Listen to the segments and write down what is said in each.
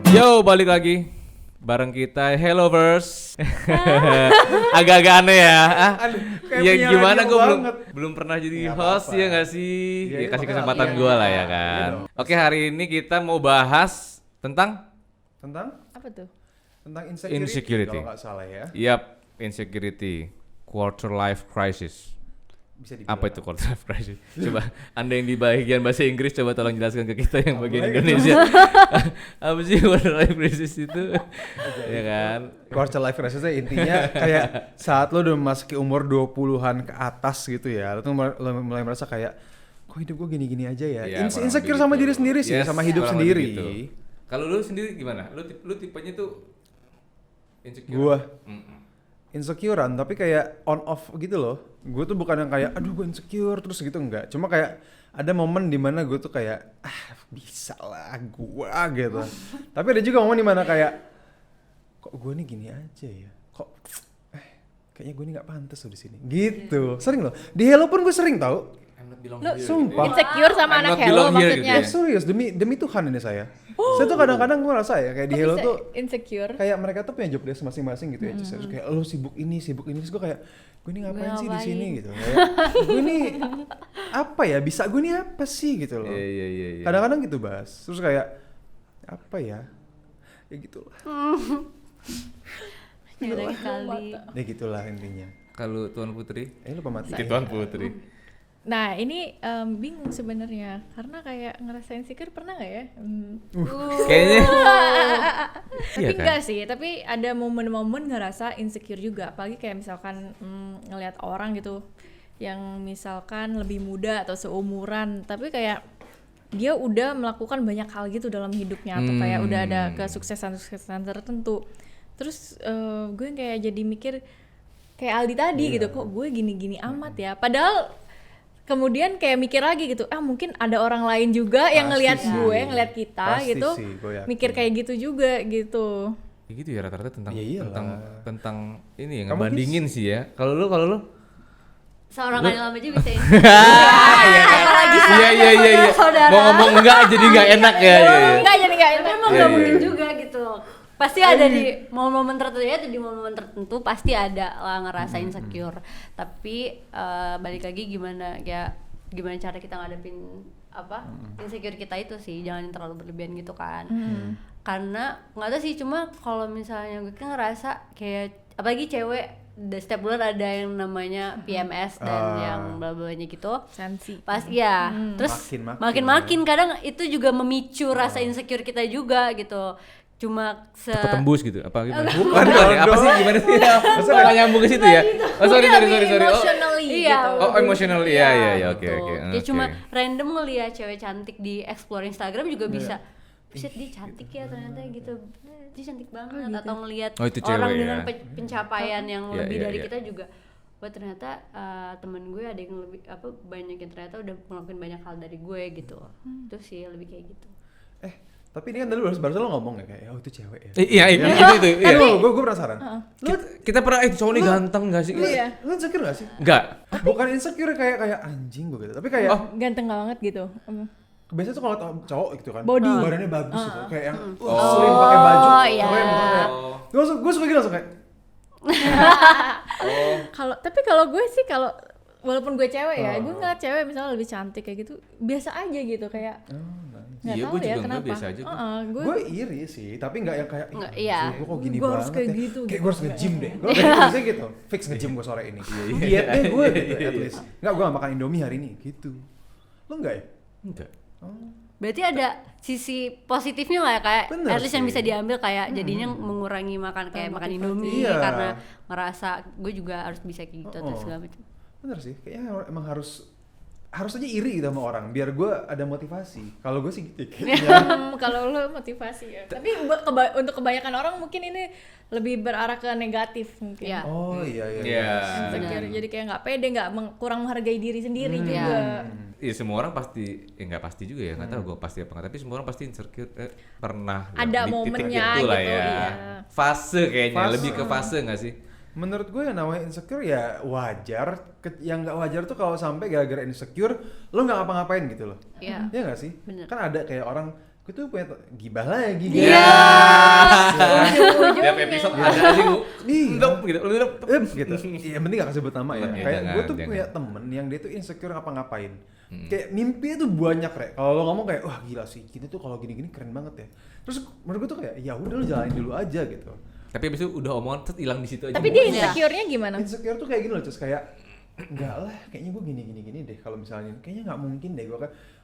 Yo, balik lagi bareng kita Helloverse. Agak-agak aneh ya. Ya gimana gue belum pernah jadi host ya nggak sih? Ya kasih kesempatan gue lah ya kan. Oke, hari ini kita mau bahas tentang apa tuh? Tentang insecurity. Kalau nggak salah ya. Yap, insecurity, quarter life crisis. Bisa dibilang Apa itu quarter life crisis? Coba Anda yang di bagian bahasa Inggris coba tolong jelaskan ke kita yang bagian Indonesia. Apa sih quarter life crisis itu? Ya kan? Quarter life crisis intinya kayak saat lo udah memasuki umur 20-an ke atas gitu ya. Lo tuh mulai merasa kayak kok hidup gue gini-gini aja ya. Ya, Insecure sama diri sendiri sih, sama hidup sendiri. Gitu. Kalau lu sendiri gimana? Lu tipenya tuh insecure? Gua insecurean tapi kayak on off gitu loh. Gue tuh bukan yang kayak aduh gue insecure terus gitu, enggak. Cuma kayak ada momen dimana gue tuh kayak bisa lah gue gitu. Tapi ada juga momen dimana kayak kok gue nih gini aja ya, kok kayaknya gue nih nggak pantas loh di sini gitu. Sering loh di Hello pun gue sering tau. Lu sumpah. insecure sama I'm anak not Hello belong here maksudnya? gitu ya? Serius demi Tuhan ini saya. Saya tuh kadang-kadang gue rasa ya kayak di Kok Hello bisa tuh insecure? kayak mereka tuh punya job desk masing-masing gitu ya. Terus kayak lo sibuk ini terus gue kayak gue ini ngapain sih di sini gitu. Kayak gue ini apa ya, bisa gue ini apa sih gitu loh. Iya. Kadang-kadang gitu Bas. Terus kayak apa ya? Ya gitulah. Nyerang kali. Ya gitulah intinya. Kalau Tuan Putri? Lupa mati. Tuan Putri. Nah ini bingung sebenarnya karena kayak ngerasain insecure pernah nggak ya? Kayaknya. Tapi Iya kan? enggak sih, tapi ada momen-momen ngerasa insecure juga, apalagi kayak misalkan ngelihat orang gitu yang misalkan lebih muda atau seumuran, tapi kayak dia udah melakukan banyak hal gitu dalam hidupnya atau kayak udah ada kesuksesan tertentu. Terus gue kayak jadi mikir kayak Aldi tadi gitu, kok gue gini-gini amat ya, padahal kemudian kayak mikir lagi gitu, mungkin ada orang lain juga yang ngelihat gue, ngelihat kita Pasti gitu, sih, gue yakin. mikir kayak gitu juga gitu. Ya gitu ya rata-rata tentang Ya tentang ini ya, Kamu ngebandingin sih ya. Kalau lu Seorang Kanil aja bisa ini. Iya. Saudara. Mau ngomong enggak jadi enggak enak ya. Enggak jadi enggak enak. Emang nggak mungkin juga gitu. Pasti ada di momen-momen tertentu ya, di momen-momen tertentu pasti ada lah ngerasa insecure. Tapi balik lagi gimana cara kita ngadepin insecure kita itu sih, jangan terlalu berlebihan gitu kan. Karena nggak tahu sih, cuma kalau misalnya gue kan ngerasa kayak apalagi cewek, setiap bulan ada yang namanya PMS dan yang bla-blanya gitu. Sensi. Pas ya, terus makin kadang itu juga memicu rasa insecure kita juga gitu. Cuma Cepet tembus gitu apa gimana? Bukan Apa sih gimana sih? Masa nggak nyambung ke situ ya? Oh sorry. Emotionally Iya. gitu. Oh emotionally ya oke. Ya cuma random ngeliat cewek cantik di explore Instagram juga bisa dia cantik ya ternyata gitu, dia cantik banget, atau ngelihat itu cewek orang ya. dengan pencapaian yang lebih dari Iya. kita juga. Wah ternyata temen gue ada yang lebih banyak yang ternyata udah ngelakuin banyak hal dari gue gitu. Itu sih lebih kayak gitu. Tapi ini kan tadi barusan lo ngomong ya kayak itu cewek ya. Iya itu. Iya. Gue penasaran. Kita pernah cowok ini ganteng nggak sih? Iya. Lu insecure gak sih? Enggak. Bukan insecure kayak anjing gue gitu. Tapi kayak Ganteng banget gitu. biasanya tuh kalau cowok gitu kan, Body. badannya bagus gitu, kayak yang slim pakai baju, iya. keren banget. Gue suka gitu langsung kayak. Kalau gue sih walaupun gue cewek ya, gue ngeliat cewek misalnya lebih cantik kayak gitu, biasa aja gitu kayak. Nggak Iya, tahu gue ya juga kenapa. biasa aja. Gue iri sih, tapi nggak yang kayak. Nggak, iya. Gue kok gini Gue banget harus kayak ya. gitu, Kayak gitu. gue harus nge-gym deh. Gue biasanya gitu, fix nge-gym gue sore ini. Diet deh gue gitu at least. Nggak, gue nggak makan Indomie hari ini gitu. Lo nggak ya? Enggak. Berarti ada sisi positifnya lah ya, kayak Bener at least yang sih. bisa diambil kayak jadinya mengurangi makan kayak makan Indomie Iya. karena ngerasa gue juga harus bisa kayak gitu atau segala macam. Bener sih, kayaknya emang harus aja iri gitu sama orang biar gue ada motivasi. Kalau gue sih gitu kayaknya. Kalau lo motivasi ya. Tapi untuk kebanyakan orang mungkin ini lebih berarah ke negatif mungkin. Iya. Oh iya. Insecure. Jadi kayak nggak pede, kurang menghargai diri sendiri juga. Iya semua orang pasti, nggak pasti juga ya, nggak tahu gue pasti apa nggak, tapi semua orang pasti insecure pernah Ada di titik momennya itu lah gitu, ya. iya. Fase kayaknya, lebih ke fase nggak sih? Menurut gue yang namanya insecure ya wajar. Yang nggak wajar tuh kalau sampai gara-gara insecure lo nggak ngapa-ngapain gitu loh. Iya. Iya nggak sih? Bener. Kan ada kayak orang gue tuh punya gibah lagi. Iya. Tiap episode ada aja gue. Gitu. Yang penting gak sebut nama ya. Iya, Kayak gue tuh jangan. punya temen yang dia tuh insecure ngapa-ngapain. Kayak mimpinya tuh banyak, Rek. Kalau lo ngomong kayak, wah gila sih, kita tuh kalau gini-gini keren banget ya. Terus menurut gue tuh kayak, ya udah lo jalanin dulu aja gitu. Tapi abis itu udah omongan terus hilang di situ aja. Tapi dia insecure-nya gimana? Insecure tuh kayak gini loh, terus kayak enggak lah, kayaknya gue gini deh kalau misalnya kayaknya nggak mungkin deh gue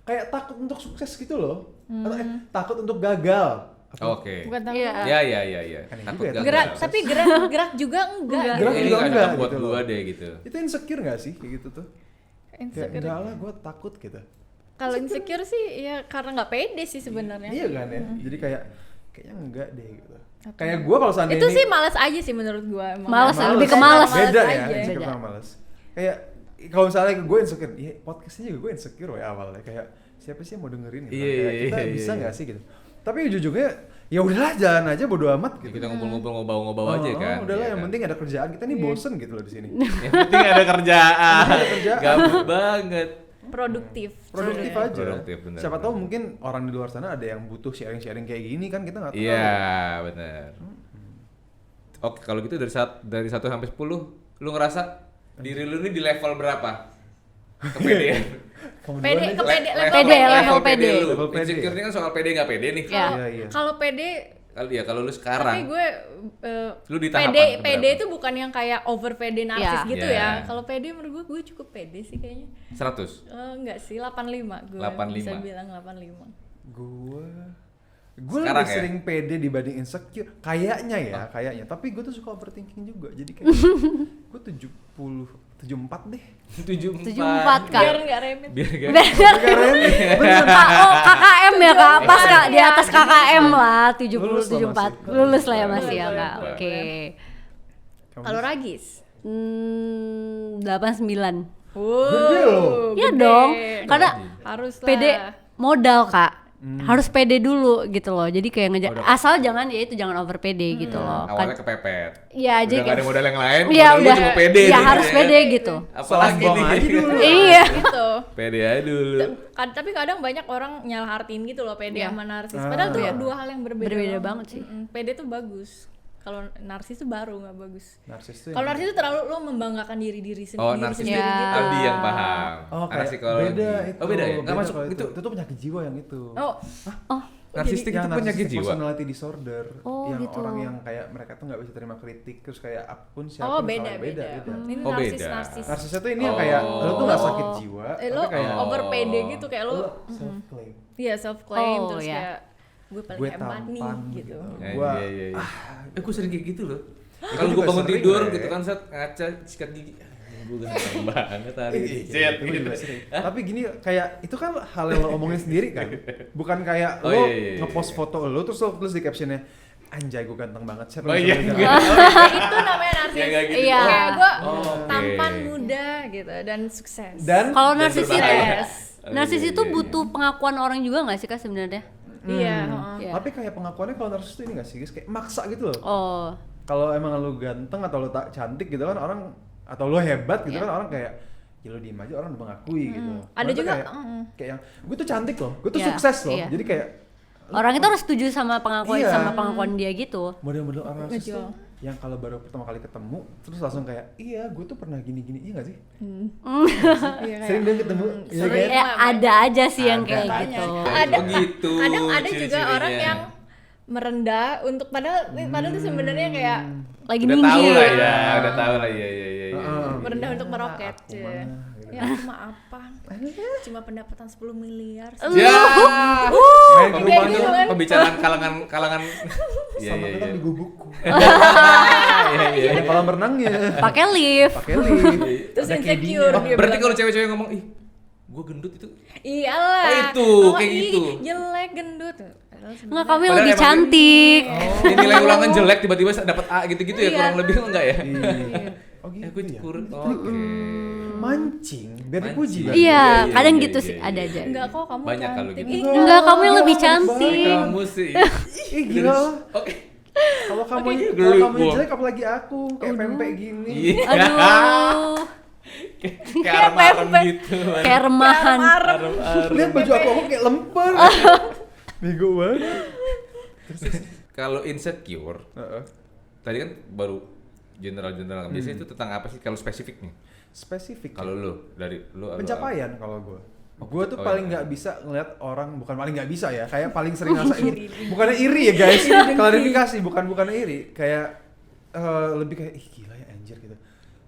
kayak takut untuk sukses gitu loh. Atau takut untuk gagal. Oke. Bukan tahu. Iya. Ya. Aneh Takut juga ya, gagal. Gerak, tapi gerak juga enggak. Gerak Ini juga nggak enggak cocok buat gitu gua loh. deh gitu. Itu insecure nggak sih kayak gitu tuh? Kayak Insecure. enggak lah, gue takut gitu. Kalau insecure sih ya karena nggak pede sih sebenarnya. Iya kan ya. Jadi kayaknya enggak deh gitu. Kayak gue kalau seandainya Itu sih malas aja sih menurut gua emang. Malas, Males. lebih ke malas. Beda ya, aja. insecure Beda. sama males. Kayak kalau misalnya gue insecure, ya podcastnya juga gue insecure ya awalnya. Kayak siapa sih yang mau dengerin gitu. Iya, Kayak kita iya, bisa iya. nggak sih gitu. Tapi ujung-ujungnya ya udahlah jalan aja bodo amat gitu. Kita ngumpul-ngumpul ngobrol-ngobrol aja kan. Udahlah Iya yang kan? penting ada kerjaan. Kita nih bosen gitu loh di sini. Yang penting ada kerjaan. Ada kerjaan. Gabut banget. Produktif. Produktif Iya. aja. Produktif, bener, Siapa tahu bener. mungkin orang di luar sana ada yang butuh sharing-sharing kayak gini kan kita nggak tahu. Iya, benar. Oke, kalau gitu dari 1 sampai 10, lu ngerasa diri lu ini di level berapa? Kepedean. Kamu Pede, duluan aja. level pede. lu. Level pede. Insecure ini kan soal pede nggak pede nih. Iya. Iya. Kalau pede Kalau lu tapi sekarang, gue lu di tahapan pede keberapa? itu bukan yang kayak over pede narsis Iya. gitu Iya. ya. Kalau pede menurut gue cukup pede sih kayaknya. 100. Enggak sih, 85 gue 85. bisa bilang 85. Gue Sekarang lebih ya? sering pede dibanding insecure kayaknya ya kayaknya, tapi gue tuh suka overthinking juga jadi kayak gue 74 deh. 74, Kak. Biar enggak remit. Biar gak KKM ya Kak, pas Kak di Iya. atas KKM lah, 70 Lulus lah 74. masih. Lulus lah ya masih ya Lulus, Kak. lulus. Oke. Kalau Ragis 89. Gede loh. Iya dong. Karena harus lah. pede modal Kak. Harus pede dulu gitu loh. Jadi kayak asal jangan ya itu jangan over pede gitu loh. awalnya kepepet. Iya aja Udah gak ada modal yang lain, Iya modal lu udah. cuma pede. Iya gitu harus ya pede kan? gitu. Apalagi Buang nih. aja dulu. Iya. gitu. Pede aja dulu. Tapi kadang banyak orang nyalahartiin gitu loh pede Iya. sama narsis. Padahal tuh dua hal yang berbeda. Berbeda banget sih. Pede tuh bagus. Kalau narsis tuh baru nggak bagus. Narsis tuh Kalau narsis tuh terlalu lo membanggakan diri Iya. Oh, sendiri narsis sendiri Ya. gitu. Aldi yang paham. oh kayak psikologi. beda itu. Oh beda ya? Nggak masuk kalau itu. Itu penyakit jiwa yang itu. Oh, Narsistik itu penyakit narcissistic jiwa. personality disorder, Oh, yang gitu. orang yang kayak mereka tuh nggak bisa terima kritik, terus kayak apapun siapa oh beda. Ini Oh, narsis beda. narsis. Narsisnya tuh ini yang kayak lo tuh nggak sakit jiwa, Lo tapi kayak over pede gitu kayak lo self claim. iya self claim Oh, terus iya. kayak gue paling Gue hebat nih tampan gitu. Ya, Gua- iya. Gue sering kayak gitu loh. Gua Kalau gue juga bangun sering, tidur Bre. gitu kan saat ngaca sikat gigi. Gue ganteng banget hari ini. Iya, Shit, itu gitu. juga sering. Tapi gini kayak itu kan hal yang lo omongin sendiri kan, bukan kayak Oh, lo iya. ngepost foto lo terus lo tulis di captionnya anjay gue ganteng banget. Siapa Oh yang iya, bisa enggak. bilang? Itu namanya narsis. Ya, nggak gitu. Iya. Kayak gue Oh, oke. tampan muda gitu dan sukses. Dan Kalau Dan narsis itu berbahaya. narsis Iya, itu iya, butuh pengakuan orang juga nggak sih Kak sebenarnya? Iya. Iya. tapi kayak pengakuannya kalau narsis tuh ini gak sih guys, kayak maksa gitu loh. Oh. Kalau emang lo ganteng atau lo tak cantik gitu kan orang, atau lo hebat gitu Iya. kan orang kayak ya lo diem aja orang udah mengakui gitu. Ada Orang tuh juga, kayak yang gue tuh cantik loh, gue tuh Iya, sukses loh. iya. Jadi kayak Orang itu harus setuju sama pengakuan Iya. sama pengakuan dia gitu. model-model orang narsis Ngejual. tuh yang kalau baru pertama kali ketemu terus langsung kayak iya gue tuh pernah gini-gini, iya gak sih? Iya, kayak, Sering deh ketemu, iya sering. kan? Ada aja sih yang Ada. kayak Banyak. gitu. Ada, Oh gitu, kadang ada juga ciri-cirinya. orang yang merendah untuk padahal tuh sebenarnya kayak Lagi Udah tinggi. tahu lah ya, udah tahu lah iya. merendah untuk meroket. Aku mah, gitu. Ya aku mah apa? Cuma pendapatan 10 miliar. Ya. Main ke Kayak rumah gitu dong, kan. Pembicaraan kalangan. Iya sama iya kita iya. di gubukku. Iya. Ada kolam renangnya, Pakai lift. pakai lift. Terus ada insecure kedinya. dia Berarti bilang. kalau cewek-cewek ngomong, ih, gue gendut itu. Iyalah. Oh, itu, kayak ih, gitu. jelek gendut. Padahal Enggak, sebenarnya- kamu yang Padahal lebih emang- cantik. Ini nilai ulangan jelek tiba-tiba dapat A gitu-gitu ya, Iya. kurang lebih enggak ya? Iya. Oh Gue gitu ya. kurang. Oke. Mancing, biar dipuji Mancing. kan? Iya, Iya, kadang iya, gitu iya, sih, iya, ada iya. aja. Enggak kok kamu Banyak kalau cantik. gitu. Ih, Enggak, kamu yang lebih Baik. cantik. Kamu sih. Ih gila. Oke. Kalau kamu Oke, kalau girl kamu boy. jelek apalagi aku kayak pempek gini. Iya. Aduh. Kayak arem-arem gitu. Kayak remahan. Arem-arem. Lihat baju aku kayak lemper. Bego banget. Kalau insecure, Heeh. tadi kan baru general. Biasanya itu tentang apa sih kalau spesifik nih? Spesifik. Kalau lu dari lu pencapaian kalau gue. Gue tuh oh, paling iya. nggak bisa ngeliat orang, bukan paling nggak bisa ya, kayak paling sering ngerasain. Bukannya iri ya guys, klarifikasi bukan iri, kayak lebih kayak ih gila ya anjir gitu.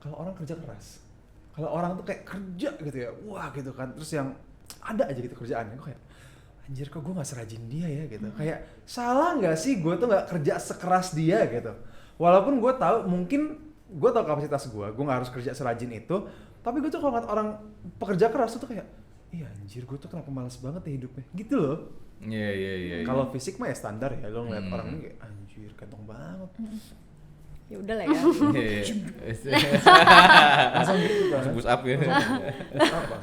Kalau orang kerja keras, kalau orang tuh kayak kerja gitu ya, wah gitu kan, terus yang ada aja gitu kerjaannya, gue kayak anjir kok gue nggak serajin dia ya gitu. Kayak salah nggak sih gue tuh nggak kerja sekeras dia gitu. Walaupun gue tahu mungkin gue tahu kapasitas gue nggak harus kerja serajin itu, tapi gue tuh kalau ngeliat orang pekerja keras tuh kayak iya anjir gue tuh kenapa malas banget ya hidupnya gitu loh. Iya. Kalau fisik mah ya standar ya, lo ngeliat orang ini kayak anjir kantong banget. Ya udah lah ya. Langsung gitu kan. Push up ya. Apa?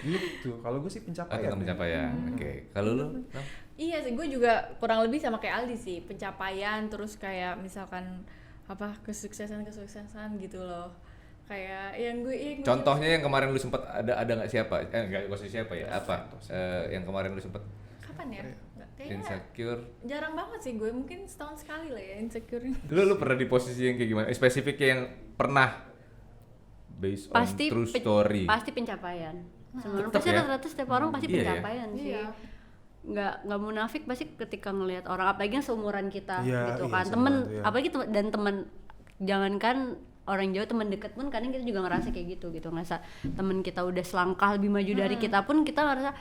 Gitu. Kalau gue sih pencapaian. Tentang pencapaian. Oke. Kalau lu? Nam? Iya sih, gue juga kurang lebih sama kayak Aldi sih, pencapaian terus kayak misalkan apa kesuksesan gitu loh. Kayak yang gue Contohnya yang kemarin lu sempet ada nggak siapa? Nggak usah siapa ya? Apa? Yang kemarin lu sempet kapan ya? Nggak, kayaknya insecure. jarang banget sih gue, mungkin setahun sekali lah ya insecure. Lu pernah di posisi yang kayak gimana? Spesifiknya yang pernah based on true story. Pasti pencapaian. Sebenarnya Tetep pasti ya? rata-rata setiap orang pasti Iya ya? pencapaian sih. Iya. Nggak munafik pasti ketika ngelihat orang, apalagi yang seumuran kita Iya, gitu iya, kan, seumuran temen tuh, iya. apalagi dan teman, jangankan orang jauh, teman dekat pun kadang kita juga ngerasa kayak gitu ngerasa temen kita udah selangkah lebih maju dari kita pun kita ngerasa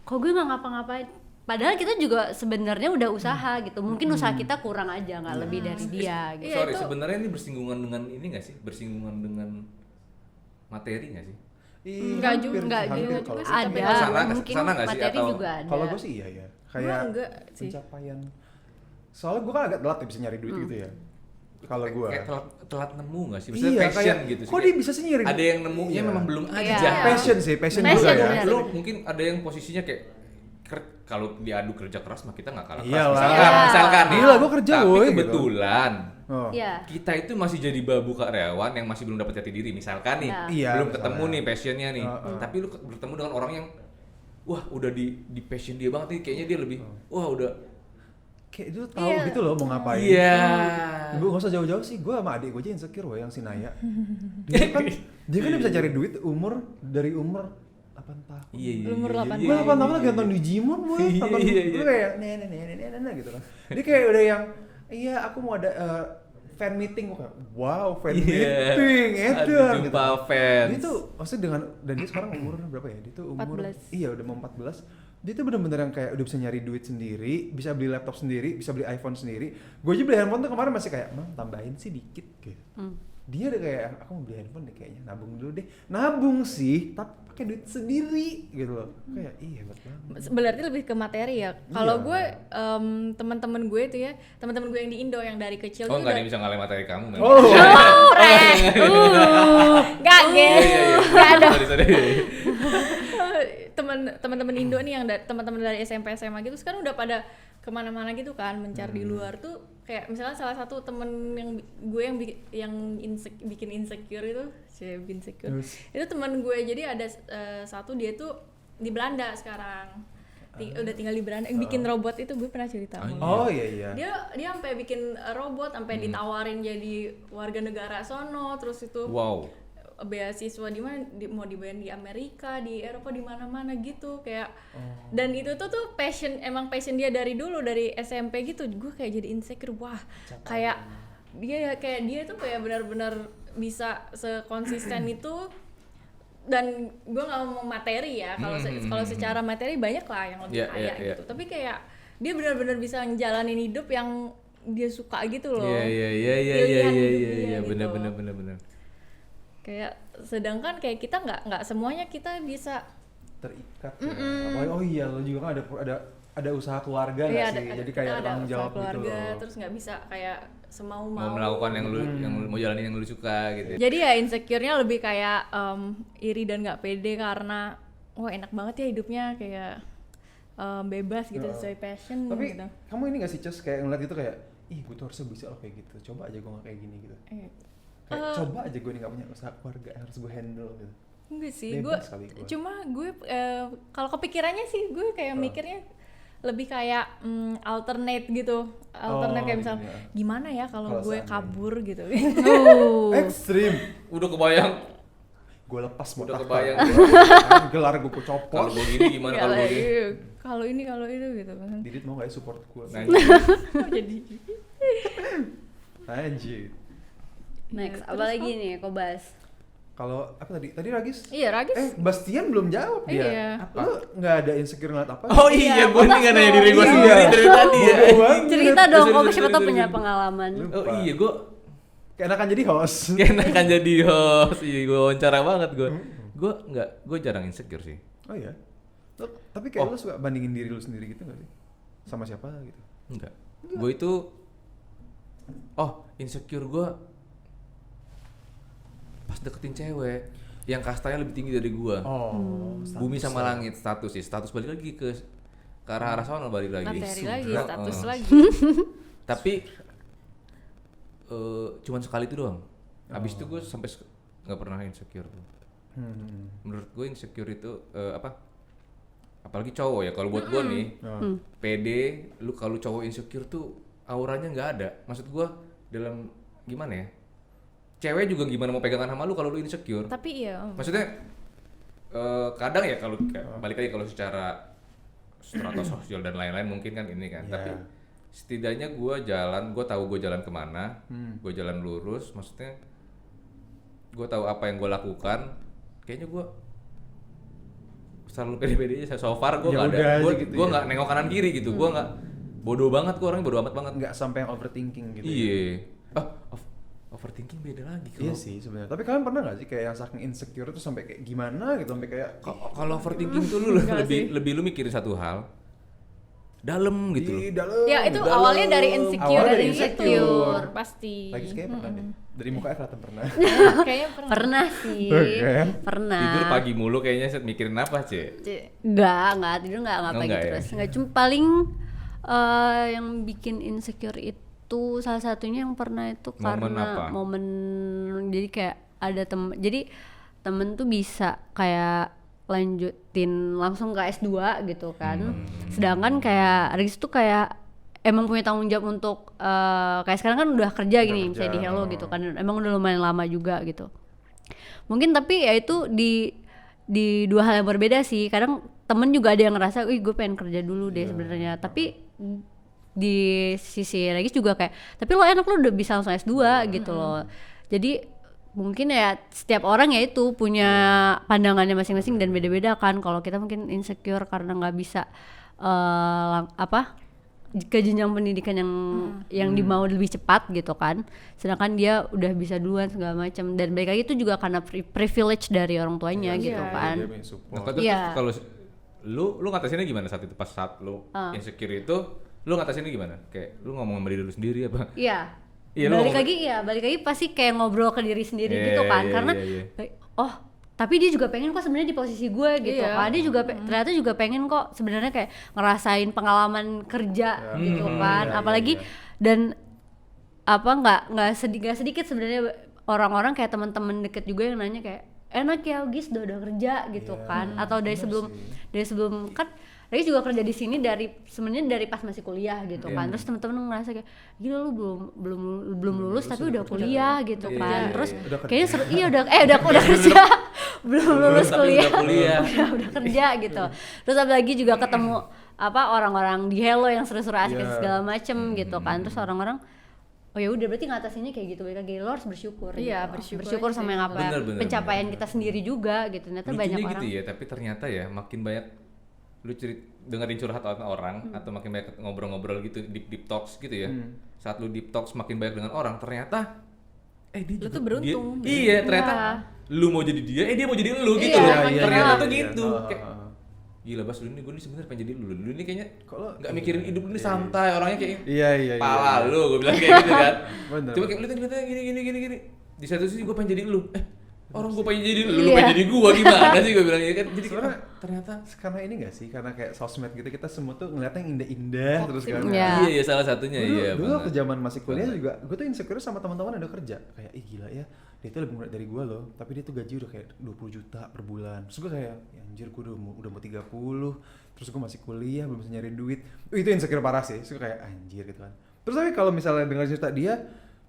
kok gue nggak ngapa-ngapain, padahal kita juga sebenarnya udah usaha gitu, mungkin usaha kita kurang aja nggak lebih dari dia gitu. Iya, Sorry, itu- sebenarnya ini bersinggungan dengan ini nggak sih? Bersinggungan dengan materi nggak sih? Enggak juga, enggak juga kalau sih, tapi Ada Sana- mungkin sana nggak sih, materi atau- juga ada. Kalau gue sih iya ya. Kayak enggak sih. pencapaian. Soalnya gue kan agak telat ya bisa nyari duit gitu ya. Kalau gue. Kayak telat nemu nggak sih? Maksudnya Iya, passion kayak, gitu sih. kok dia bisa sih nyari Ada yang nemunya Iya. memang belum Iya. aja. Passion sih, passion juga Passion, ya. benar. Lu mungkin ada yang posisinya kayak kalau diadu kerja keras mah kita nggak kalah keras. Iyalah. Misalkan nih. Gila, gua kerja, Tapi woy, gitu. kebetulan Oh. Iya. kita itu masih jadi babu karyawan yang masih belum dapat jati diri. Misalkan nih, Nah. Iya, belum misalnya. ketemu nih passionnya nih. Heeh. Tapi lu bertemu dengan orang yang wah udah di passion dia banget nih, kayaknya dia lebih wah udah Kayak itu tahu Iya. gitu loh mau ngapain. iya. Gue gak usah jauh-jauh sih, gue sama adik gue aja insecure woy, yang si Naya. Dia kan bisa cari duit dari umur 8 tahun. Iya. Umur 8 Gue 8 tahun lagi nonton Digimon boy, Iya, nonton iya, gue iya. kayak nenek gitu lah. Dia kayak udah yang iya aku mau ada fan meeting, gue kayak wow fan meeting, Ada edan gitu. jumpa fans. Dia tuh maksudnya dengan, dan dia sekarang umur berapa ya? Dia tuh umur 14. Iya udah mau 14. Dia tuh bener-bener yang kayak udah bisa nyari duit sendiri, bisa beli laptop sendiri, bisa beli iPhone sendiri. Gue aja beli handphone tuh kemarin masih kayak, Mam tambahin sih dikit gitu. Dia udah kayak, aku mau beli handphone deh kayaknya, nabung dulu deh. Nabung sih, tapi pakai duit sendiri gitu loh. Kayak, iya hebat banget. Berarti lebih ke materi ya. Kalau Iya. gue teman-teman gue itu ya, teman-teman gue yang di Indo yang dari kecil Oh tuh nggak ada udah- yang bisa ngalahin materi kamu kan? Oh, Enggak, Iya, iya, iya. Enggak ada. Sorry. Teman-teman Indo nih yang teman-teman dari SMP SMA gitu sekarang udah pada kemana-mana gitu kan mencari di luar tuh, kayak misalnya salah satu temen yang gue yang bikin insecure itu insecure Terus? itu teman gue, jadi ada satu dia tuh di Belanda sekarang. Udah tinggal di Belanda, yang bikin robot itu gue pernah cerita sama lo. Oh iya. Dia sampai bikin robot, sampai ditawarin jadi warga negara sono, terus itu Wow. beasiswa di mana, mau dibayar di Amerika, di Eropa, di mana-mana gitu kayak. Dan itu tuh emang passion dia dari dulu, dari SMP gitu. Gue kayak jadi insecure, wah kayak dia tuh kayak benar-benar bisa sekonsisten itu. Dan gue nggak ngomong materi ya, kalau secara materi banyak lah yang lebih kaya gitu, tapi kayak dia benar-benar bisa ngejalanin hidup yang dia suka gitu loh. Iya. Pilihan hidup dia gitu. Bener. Kayak sedangkan kayak kita nggak semuanya kita bisa. Terikat ya. Apalagi, oh iya lo juga kan ada usaha keluarga nggak Iya, sih? Jadi kayak ada tanggung usaha jawab gitu keluarga, loh. terus nggak bisa kayak semau Mau melakukan yang lu mau jalanin yang lu suka gitu. Jadi ya insecure-nya lebih kayak iri dan nggak pede karena wah enak banget ya hidupnya, kayak bebas gitu sesuai passion. Tapi gitu. kamu ini gak sih Cus kayak ngeliat gitu kayak, ih gue tuh harusnya bisa loh kayak gitu. Coba aja gue gak kayak gini gitu. Kayak coba aja gue nih gak punya usaha keluarga yang harus gue handle gitu. Enggak sih, Bebas kali gue. cuma gue kalau kepikirannya sih gue kayak mikirnya lebih kayak alternate gitu. Alternate kayak misal iya. gimana ya kalau Kalau gue seandainya. kabur gitu. Ekstrim. Udah kebayang. Gue lepas mau Udah tahta. kebayang. Gelar gue Kalau copot. begini gimana kalau begini? Kalau ini gitu kan. Didit mau gak ya support gue? Nah, Jadi Anjir. Next, Terus apa lagi nih kau bahas? Kalau apa tadi? Tadi Ragis? iya Ragis. Bastian belum jawab dia. Iya. Lu nggak ada insecure ngeliat apa? oh iya, gue nih nggak nanya diri gue Iya. sendiri dari tadi ya. Bodoh banget. Cerita dong, Sorry, kok sorry, siapa tau sorry, punya sorry. pengalaman. Lupa. Oh iya, gue Keenakan jadi host. kan jadi host. Iya, gue wawancara banget gue. Gue jarang insecure sih. Oh iya. Tapi kayak lu suka bandingin diri lu sendiri gitu gak sih? Sama siapa gitu? Enggak. Gue itu insecure gue pas deketin cewek yang kastanya lebih tinggi dari gue. Bumi sama langit status sih. Status balik lagi ke arah sana balik lagi. Materi lagi, Nah, status lagi. Tapi cuman sekali itu doang. Abis itu gue sampai nggak pernah insecure tuh. Menurut gue insecure itu apalagi cowok ya, kalau buat gue nih pede, lu kalau cowok insecure tuh auranya nggak ada. Maksud gue dalam gimana ya, cewek juga gimana mau pegangan sama lu kalau lu insecure. Tapi iya. Maksudnya kadang ya kalau balik lagi kalau secara strata sosial dan lain-lain mungkin kan ini kan, tapi setidaknya gue tahu gue jalan kemana, gue jalan lurus, maksudnya gue tahu apa yang gue lakukan, kayaknya gue selalu pede-pede aja. So far gue Ya nggak udah ada, aja gitu gue ya. nggak nengok kanan kiri gitu, gue nggak bodoh banget, gue orangnya bodoh amat banget. Nggak sampai yang overthinking gitu. Iya, overthinking beda lagi kalau Iya sih sebenarnya. Tapi kalian pernah nggak sih kayak yang saking insecure tuh sampai kayak gimana gitu, sampai kayak kalau overthinking tuh lu Enggak sih. lebih lu mikirin satu hal dalam gitu loh. di dalam. Ya itu dalam. awalnya dari insecure, Awalnya dari insecure. insecure pasti. Lagi kayaknya pernah deh. Dari mukanya kelihatan pernah. Kayaknya pernah. Pernah sih, Oke. pernah. Tidur pagi mulu kayaknya set mikirin apa sih? Enggak, tidur enggak Oh, pagi enggak ya? terus. Enggak, cuma paling yang bikin insecure itu salah satunya yang pernah itu Momen karena apa? momen jadi kayak ada temen tuh bisa kayak lanjutin langsung ke S2 gitu kan. Sedangkan kayak Riz tuh kayak emang punya tanggung jawab untuk kayak sekarang kan udah kerja gini, misalnya di Hello gitu kan. Emang udah lumayan lama juga gitu. Mungkin tapi ya itu di dua hal yang berbeda sih. Kadang temen juga ada yang ngerasa, "Wih, gue pengen kerja dulu deh sebenarnya." Tapi di sisi Regis juga kayak, "Tapi lo enak, lo udah bisa langsung S2 gitu loh." Jadi mungkin ya setiap orang ya itu punya pandangannya masing-masing dan beda-beda kan. Kalau kita mungkin insecure karena nggak bisa ke jenjang pendidikan yang dimau lebih cepat gitu kan, sedangkan dia udah bisa duluan segala macam, dan balik lagi itu juga karena privilege dari orang tuanya gitu kan. Dia punya support. Nah, terus Iya. kalau lu ngatasinnya gimana saat itu, pas saat lu insecure itu lu ngatasinnya gimana? Kayak lu ngomong sama diri lu sendiri apa? Iya. Iya, lu Balik lagi pasti kayak ngobrol ke diri sendiri Iya, gitu kan, iya, karena iya. oh tapi dia juga pengen kok sebenarnya di posisi gue gitu Iya. kan, dia juga ternyata juga pengen kok sebenarnya kayak ngerasain pengalaman kerja gitu kan, apalagi dan nggak sedikit sebenarnya orang-orang kayak teman-teman deket juga yang nanya kayak, enak ya Gis udah kerja gitu kan, atau dari sebelum kan Regis juga kerja di sini sebenarnya dari pas masih kuliah gitu kan. Terus teman-teman ngerasa kayak, gila lu belum lulus tapi udah kuliah gitu kan. Terus kayaknya seru, udah kerja. belum lulus tapi kuliah. udah kuliah. udah kerja gitu. Terus apalagi juga ketemu orang-orang di Hello yang seru-seru asik segala macem gitu kan. Terus orang-orang, oh ya udah berarti ngatasinnya kayak gitu, lagi lo harus bersyukur. Iya, gitu. bersyukur sama aja yang sih. Bener, pencapaian kita sendiri juga gitu. Ternyata Lucunya banyak gitu orang. ya, tapi ternyata ya makin banyak lu dengerin curhatan orang atau makin banyak ngobrol-ngobrol gitu, deep talks gitu ya. Saat lu deep talks makin banyak dengan orang, ternyata dia Lu juga tuh beruntung. iya, ternyata lu mau jadi dia mau jadi lu gitu Iya, loh. iya, Ternyata iya, tuh iya. gitu. Kayak gila Bas, gue ini sebenarnya pengen jadi lu ini kayaknya Kalau nggak mikirin hidup lu ini santai, orangnya kayak Iya. pala lu, gue bilang kayak gitu kan. Bener. Coba kayak lu ternyata gini. Di satu sisi gue pengen jadi lu, orang gue pengen jadi lu, Iya. lu pengen jadi gue gimana sih, gue bilang ya kan. Jadi Sebenarnya ternyata karena ini gak sih, karena kayak sosmed gitu kita semua tuh ngeliatnya yang indah-indah terus kan. Iya. iya salah satunya Dulu, iya dulu benar. waktu zaman masih kuliah juga gue tuh insecure sama teman-teman yang udah kerja, kayak ih gila ya, dia tuh lebih muda dari gue loh, tapi dia tuh gaji udah kayak 20 juta per bulan. Terus gue kayak, ya anjir gue udah mau 30, terus gue masih kuliah, belum bisa nyari duit. Itu insecure parah sih, terus gue kayak anjir gitu kan. Terus tapi kalau misalnya dengar cerita dia,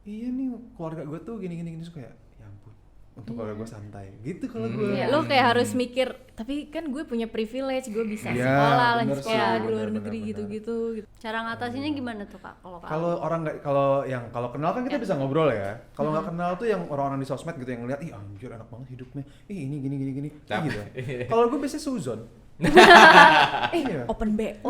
iya nih keluarga gue tuh gini, terus kayak, ya ampun, untuk keluarga gue santai gitu kalau gue. Lo kayak harus mikir, tapi kan gue punya privilege, gue bisa Ya, sekolah, lanjut bener sekolah sih, di luar bener, negeri bener. gitu-gitu. Cara ngatasinnya gimana tuh Kak kalau Kak? Kalau orang nggak, kalau kenal kan kita bisa ngobrol ya. Kalau nggak kenal tuh yang orang-orang di sosmed gitu yang ngeliat, ih anjir enak banget hidupnya, ini gini, gitu. Kalau gue biasanya suzon. Iya. Open BO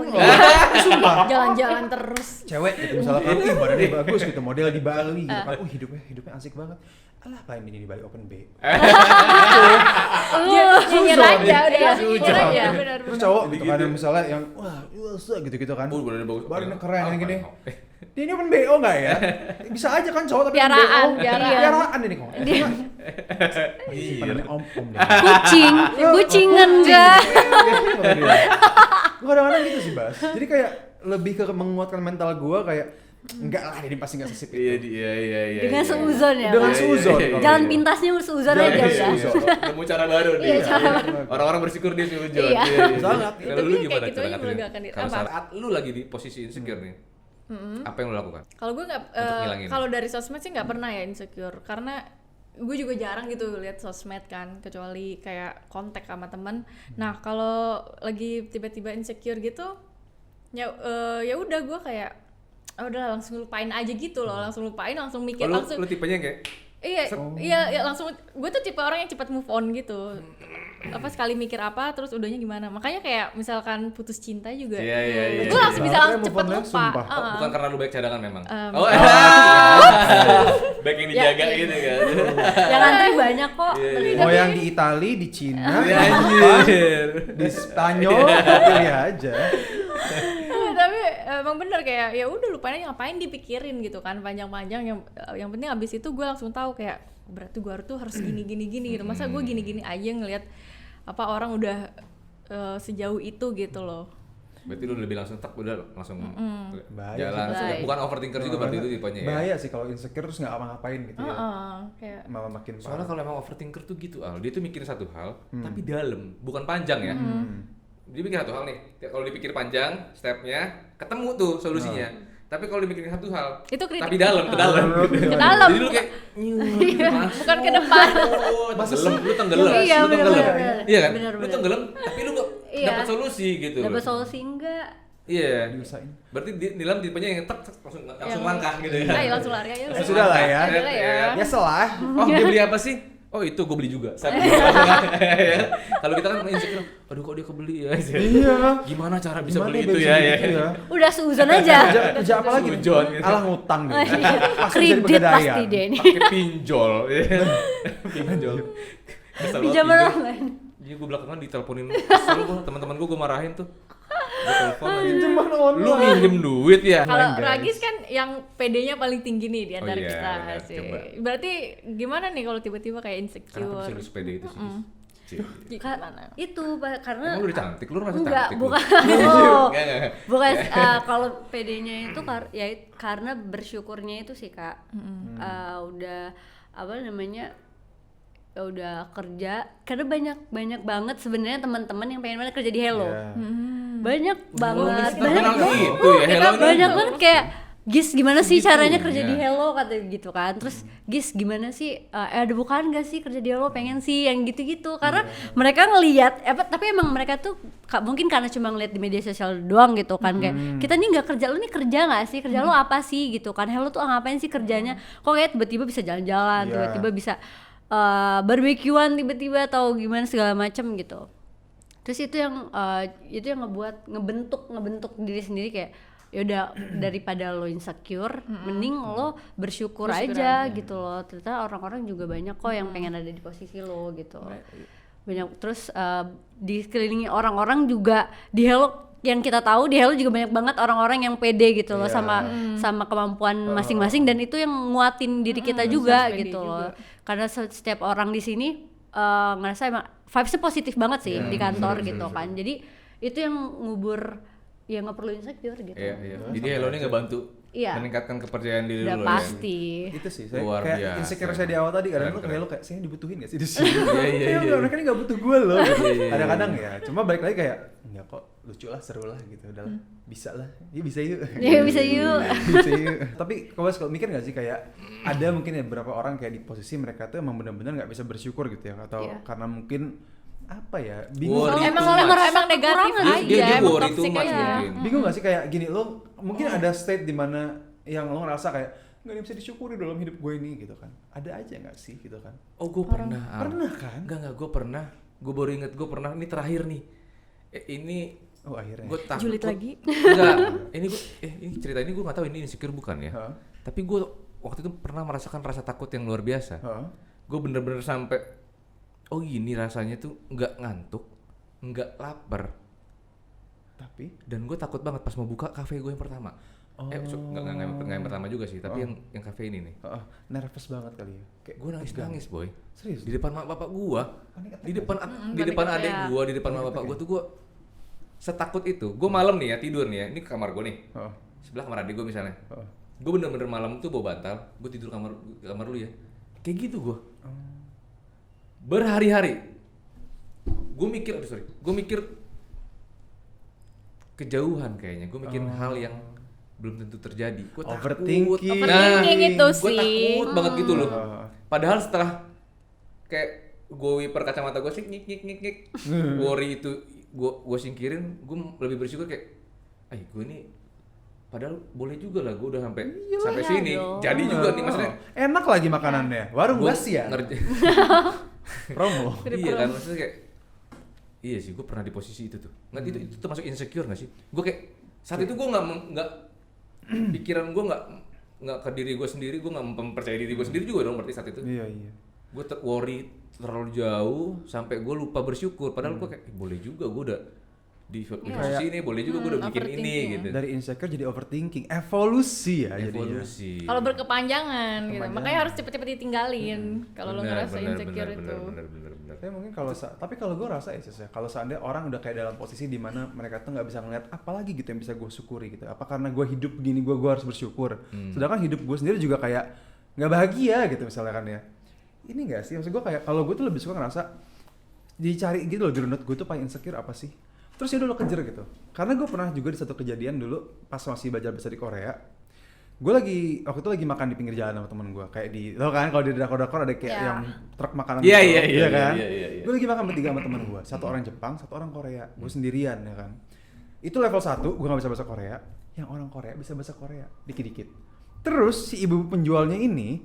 Sumpah. jalan-jalan terus. Cewek gitu misalkan, ih badannya bagus gitu, model di Bali gitu kan, hidupnya asik banget. Alah apain ini di Bali open BO. Nyinyir aja udah, Suzon. nyinyir aja benar. Terus cowok gitu kan yang misalnya yang wah gitu kan. Badannya bagus. Badannya keren yang gini. Dia ini open BO nggak ya? Bisa aja kan cowok tapi Piaraan, open BO. piaraan. Piaraan ini kok. Iya. Badannya om deh. Kucingan enggak? Gue kadang-kadang gitu sih Bas. Jadi kayak lebih ke menguatkan mental gue kayak enggak lah ini pasti nggak sesip itu. Iya. Dengan seuzon ya. Dengan Kak? seuzon. Iya, kalau Jalan gitu. pintasnya seuzon Jalan aja pintas udah. seuzon. Nemu cara baru nih. Iya, cara Orang-orang bersyukur dia seujud. Iya. Sangat. Kalau Tapi lu kayak gimana gitu cara aja ngatasinnya? melegakan diri. Kalau Apa? saat lu lagi di posisi insecure nih, apa yang lu lakukan? Kalau gue nggak, Untuk ngilangin. kalau dari sosmed sih nggak pernah ya insecure, karena gue juga jarang gitu lihat sosmed kan, kecuali kayak kontak sama teman. Nah kalau lagi tiba-tiba insecure gitu, ya udah gue kayak, udah langsung lupain aja gitu loh, langsung lupain, langsung mikir, langsung. Lu tipenya kayak Iya, langsung. Gue tuh tipe orang yang cepat move on gitu. Apa sekali mikir apa, terus udahnya gimana. Makanya kayak misalkan putus cinta juga. Iya. Gue langsung bisa langsung cepet Move on-nya lupa. sumpah. Bukan karena lu baik cadangan memang. Oh. Baik yang dijaga Ya, gitu kan. Yang antri banyak kok. Mau yang di Itali, di Cina, Iya, anjir. di Spanyol, pilih aja. Tapi emang bener kayak ya udah lupain aja, ngapain dipikirin gitu kan panjang-panjang, yang penting abis itu gue langsung tahu kayak berarti gue harus gini gitu. Masa gue gini aja ngelihat apa orang udah sejauh itu gitu loh. Berarti lu lebih langsung udah langsung Bahaya jalan. sih. Bukan overthinker juga berarti itu tipenya ya. Bahaya sih kalau insecure terus nggak apa-ngapain gitu ya. Kayak Malah makin Soalnya parah. kalau emang overthinker tuh gitu Al, dia tuh mikirin satu hal tapi dalam, bukan panjang ya. Dia mikir satu hal nih, kalau dipikir panjang, stepnya ketemu tuh solusinya. Tapi kalau dipikirin satu hal, itu kritik. tapi dalam, ke dalam. Ke dalam. Jadi lu kayak Bukan ke depan. tenggelam, lu tenggelam, Iya, lu tenggelam. bener. Iya kan? Bener, Lu bener. tenggelam, tapi lu nggak Iya. dapat solusi gitu. Dapat solusi enggak? Iya. Diusahain. Berarti nilam tipenya yang langsung langkah gitu ya. Ayo langsung lari aja. Ya sudah lah ya. Udah lah ya. Ya selah. Oh, dia beli apa sih? Oh, itu gue beli juga. Kalau kita kan insecure, aduh kok dia kebeli ya. Iya. Gimana cara bisa Gimana beli ya itu bisa ya? gitu Ya. ya? Udah seuzon aja. Kerja apa lagi? Sujon gitu. Alah ngutang gitu. Pasti bisa Kredit dipegadaian. pasti deh ini. Pakai pinjol. Pinjol. Kesel banget Pinjaman pinjol. online. Jadi gue belakangan diteleponin, kesel gue, teman-teman gue marahin tuh. Gue telepon lagi. Pinjaman online. Lu minjem duit ya? Kalau Guys. Ragis kan yang PD-nya paling tinggi nih di antara iya, kita benar. sih. Coba. Berarti gimana nih kalau tiba-tiba kayak Kenapa insecure? bisa lu sepede itu sih? Gimana? Itu karena Emang lu udah cantik? Lu merasa enggak, cantik? bukan. Enggak. Bukan kalau PD-nya itu karena bersyukurnya itu sih Kak. Udah apa namanya? Udah kerja karena banyak banget sebenarnya teman-teman yang pengen banget kerja di Hello. Iya. Banyak banget. Terkenal gitu ya, Hello ini. Banyak banget kayak Gis gimana sih caranya kerja di ya. Hello kata gitu kan. Terus Gis gimana sih ada bukaan gak sih kerja di Hello, pengen sih yang gitu-gitu karena mereka ngelihat tapi emang mereka tuh mungkin karena cuma ngeliat di media sosial doang gitu kan kayak kita nih nggak kerja, lu nih kerja nggak sih, kerja lu apa sih gitu kan, Hello tuh ngapain sih kerjanya, kok kayak tiba-tiba bisa jalan-jalan, Iya. tiba-tiba bisa barbekyuan tiba-tiba atau gimana segala macem gitu. Terus itu yang ngebentuk diri sendiri kayak yaudah daripada lo insecure mending lo bersyukur aja gitu loh, ternyata orang-orang juga banyak kok yang pengen ada di posisi lo gitu. Banyak. Terus dikelilingi orang-orang juga di Hello, yang kita tahu di Hello juga banyak banget orang-orang yang pede gitu loh sama kemampuan masing-masing, dan itu yang nguatin diri kita juga pede gitu juga. loh. Karena setiap orang di sini ngerasa emang vibes-nya positif banget sih di kantor gitu kan. Jadi itu yang ngubur, ya nggak perlu insecure gitu. Iya. Jadi Hello ini ngebantu Iya. meningkatkan kepercayaan diri Udah lu pasti. Itu sih, saya Luar kayak biasa. insecure saya di awal tadi, kadang Keren, lu kayak keren. lo kayak saya dibutuhin gak sih di sini? Iya. Mereka ini gak butuh gue loh. Iya. Kadang-kadang ya, cuma balik lagi kayak enggak kok, lucu lah, seru lah gitu, udah lah, bisa lah, ya bisa yuk. Ya bisa yuk. Bisa yuk. Tapi kalau mikir gak sih kayak ada mungkin ya beberapa orang kayak di posisi mereka tuh emang benar-benar nggak bisa bersyukur gitu ya, atau Iya. karena mungkin apa ya, bingung. Worry emang too much. emang negatif Kekurangan. aja, Dia emang worry toxic too much aja. mungkin. Bingung gak sih kayak gini, lo mungkin ada state di mana yang lo ngerasa kayak nggak bisa disyukuri dalam hidup gue ini gitu kan, ada aja nggak sih gitu kan? Oh gue pernah. Al. Pernah kan? Enggak gue pernah. Gue baru inget gue pernah. Ini terakhir nih. Ini Oh akhirnya. gue takut. Julid lagi. Enggak. Ini gue ini cerita ini gue nggak tahu ini insecure bukan ya. Hah? Tapi gue waktu itu pernah merasakan rasa takut yang luar biasa. Hah? Gue bener-bener sampai oh gini rasanya tuh nggak ngantuk, nggak lapar, Tapi dan gue takut banget pas mau buka kafe gue yang pertama. Nggak yang pertama juga sih, tapi yang kafe ini nih. nervous banget kali ya. Kayak Gue nangis boy. serius. Di depan mak bapak gue, Panik attack di depan di panik depan attack. adik gue, di depan mak bapak gue tuh gue setakut itu. Gue malam nih ya tidur nih ya, ini kamar gue nih, Heeh. sebelah kamar adik gue misalnya. Heeh. Gue bener-bener malam tuh bawa bantal, gue tidur kamar lu ya, kayak gitu gue. Berhari-hari, gue mikir kejauhan kayaknya, gue mikirin hal yang belum tentu terjadi. Gue takut. Overthinking. Overthinking itu Gue sih. takut banget gitu loh. Heeh. Padahal setelah kayak gue wiper kacamata gue sih nyik worry itu gue singkirin, gue lebih bersyukur kayak, gue ini padahal boleh juga lah, gue udah sampai iya sini, dong. jadi juga nih maksudnya. Enak lagi makanannya. Warung Gua basi ya. Promo. Iya kan, maksudnya kayak iya sih, gue pernah di posisi itu tuh. Nggak, itu termasuk insecure nggak sih? Gue kayak saat itu gue nggak pikiran gue nggak ke diri gue sendiri, gue nggak mempercayai diri gue sendiri juga dong berarti saat itu. Iya iya. Gue worry terlalu jauh sampai gue lupa bersyukur. Padahal gue kayak boleh juga gue udah di posisi ini, boleh juga gue udah bikin ini overthinking. gitu. Dari insecure jadi overthinking, evolusi ya jadinya. Evolusi. Kalau berkepanjangan gitu, Kepanjangan. makanya harus cepet-cepet ditinggalin kalau lo ngerasa insecure itu. Bener. Tapi mungkin tapi kalau gue rasa ya Sis, ya, kalau seandainya orang udah kayak dalam posisi di mana mereka tuh nggak bisa ngeliat apalagi gitu yang bisa gue syukuri gitu. Apa karena gue hidup begini gue harus bersyukur. Sedangkan hidup gue sendiri juga kayak nggak bahagia gitu misalnya kan ya. Ini nggak sih, maksud gue kayak kalau gue tuh lebih suka ngerasa dicari gitu loh, dirunut gue tuh paling insecure apa sih. Terus ya udah lo kejar gitu. Karena gue pernah juga di satu kejadian dulu pas masih belajar bahasa di Korea. Gue waktu itu lagi makan di pinggir jalan sama temen gue, kayak di, lo kan kalau di drakor-drakor ada kayak Iya. yang truk makanan Iya, gitu, iya, kan? iya. Gue lagi makan bertiga sama temen gue, satu orang Jepang, satu orang Korea, gue sendirian ya kan. Itu level 1, gue gak bisa bahasa Korea, yang orang Korea bisa bahasa Korea, dikit-dikit. Terus si ibu penjualnya ini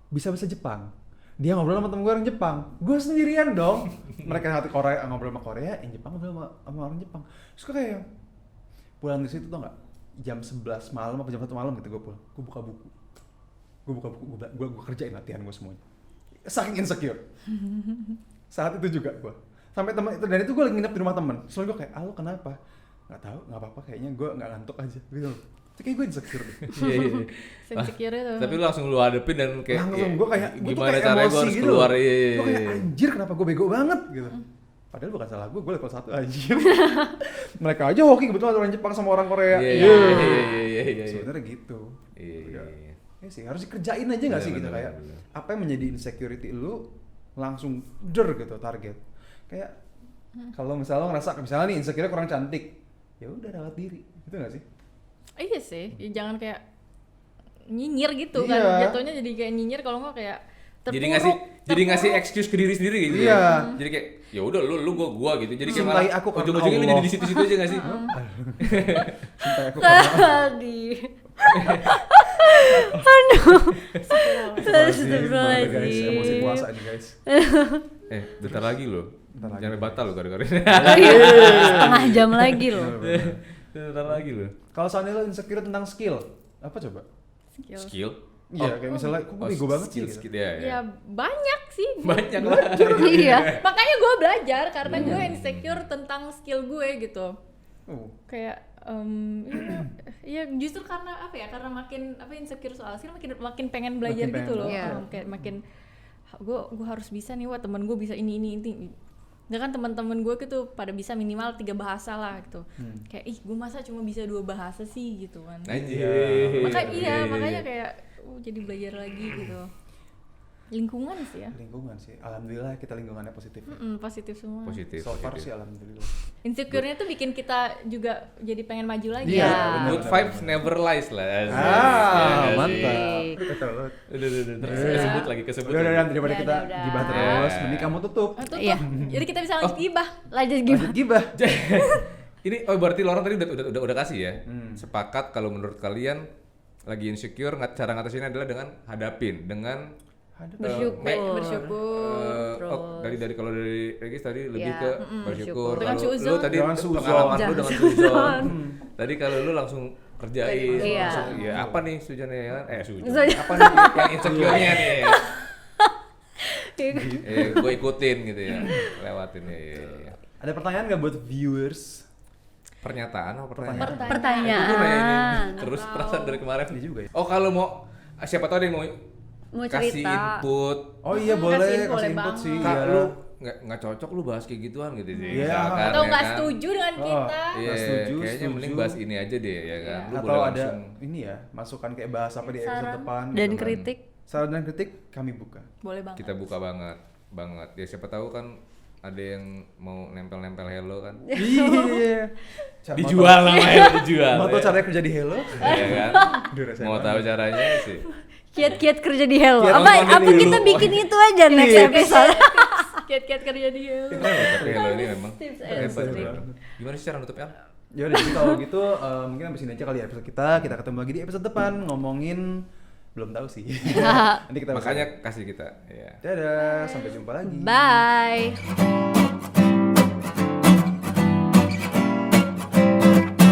bisa bahasa Jepang. Dia ngobrol sama temen gue orang Jepang, gue sendirian dong. Mereka hati Korea ngobrol sama Korea, yang Jepang ngobrol sama orang Jepang. Terus gue kayak pulang dari situ tau gak? Jam 11 malam apa jam 1 malam gitu gue pulang. Gue buka buku, gue kerjain latihan gue semuanya. Saking insecure. Saat itu juga gue. Sampai teman itu, dan itu gue lagi nginep di rumah temen. Soalnya gue kayak, lo kenapa? Gak tahu, gak apa-apa. Kayaknya gue gak ngantuk aja. Gitu. Itu kayak gue insecure deh. Iya. Insecure itu. Tapi lu langsung lu hadepin dan kayak Langsung gue kayak, gue tuh gimana kayak caranya gue emosi harus gitu. keluar. Gue Iya. kayak anjir kenapa gue bego banget gitu. Padahal bukan salah gue level 1 anjir. Mereka aja hoki kebetulan orang Jepang sama orang Korea. Iya. Sebenarnya gitu. Iya. Ya sih, harus dikerjain aja nggak sih gitu Bener, kayak bener. apa yang menjadi insecurity lu langsung gitu target. Kayak kalau misalnya lo ngerasa misalnya nih insecure kurang cantik, ya udah rawat diri, gitu nggak sih? Iya sih, ya jangan kayak nyinyir gitu Iya. kan, jatuhnya jadi kayak nyinyir kalau nggak kayak Jadi ngasih excuse ke diri sendiri gitu. Iya. Ya? Jadi kayak ya udah lu gua gitu. Jadi kayak Cintai malah aku karena ujung-ujungnya lu Allah. jadi di situ-situ aja enggak sih? Cintai aku karena Tadi. Astagfirullahaladzim, guys, emosi puasa ini guys. Bentar lagi loh. Bentar lagi. Jangan batal lo gara-gara. Setengah jam lagi loh. Bentar lagi lo. Kalau seandainya lo insecure tentang skill, apa coba? Skill. Iya, kayak misalnya, kok gue bego banget sih? skill, Gitu. ya. ya banyak sih. Banyak lah. Iya. Makanya gue belajar karena gue insecure tentang skill gue gitu. Kayak ya justru karena apa ya? Karena makin insecure soal skill makin pengen belajar Makin gitu pengen loh. belajar. Kayak makin gue harus bisa nih, wah temen gue bisa ini. Nggak kan teman-teman gue gitu pada bisa minimal 3 bahasa lah gitu. Kayak ih gue masa cuma bisa 2 bahasa sih gitu kan. Anjir. Makanya kayak jadi belajar lagi gitu. Lingkungan sih ya. Lingkungan sih, alhamdulillah kita lingkungannya positif. Positif semua. Positif. So far positif. sih alhamdulillah. Insecure-nya tuh bikin kita juga jadi pengen maju lagi. Iya, ya. benar. Good vibes never lies lah. Asik. Iya Ah, nggak sih? mantap. Betul. Udah. Terus kesebut lagi. Udah, daripada Udah, kita udah. gibah terus, mending kamu tutup. Tutup. Iya. Jadi kita bisa lanjut gibah. Lanjut gimana? Lanjut gibah. Ini berarti Lauren tadi udah kasih ya. Sepakat kalau menurut kalian lagi insecure, cara ngatasinnya adalah dengan hadapin, dengan Bersyukur. Bersyukur. dari kalau dari Regis tadi lebih Iya, ke bersyukur. bersyukur. Dengan Kalau lu suzon. tadi Dengan suzon. pengalaman lu dengan suzon. Tadi kalau lu langsung kerjain, Iya. langsung ya apa nih suzonnya ya? Suzon. Suzon. Apa nih yang insecure-nya nih? Gue ikutin gitu ya, lewatin ya. Ada pertanyaan nggak buat viewers? Pernyataan apa pertanyaan? Pertanyaan. Gue nanya ini terus perasaan dari kemarin. Ini juga ya. Oh kalau mau siapa tahu ada yang Mau kasih cerita. input. Oh iya Kasih boleh, info, kasih boleh input banget. sih. Kak Iya. lu nggak cocok lu bahas kayak gituan gitu sih. Iya. Misalkan, Atau ya nggak kan? setuju dengan Oh. kita. Iya, Nggak setuju, kayaknya mending setuju. bahas ini aja deh ya kan. Lu Atau boleh ada langsung ini ya, masukan kayak bahas apa di episode Saran depan dan gitu kan. kritik. Saran dan kritik kami buka. Boleh banget. kita buka banget. Ya siapa tahu kan ada yang mau nempel-nempel hello kan. Iya. Dijual namanya, dijual. Mau tahu ya. caranya kerja di Hello? Iya kan? Duh, rasanya Mau banget. tahu caranya sih. Kiat-kiat kerja di Hello. Kiat Apa nontonin kita dulu. bikin itu aja next Iya. episode. Kiat-kiat kerja dia. Tapi hello ini memang Tips and hebat. trik. Gimana sih cara nutupnya? Ya udah, jadi kalau gitu mungkin sampai sini aja kali ya episode kita. Kita ketemu lagi di episode depan ngomongin belum tahu sih. Nanti kita Makanya kasih kita. Ya. dadah, sampai jumpa lagi. Bye.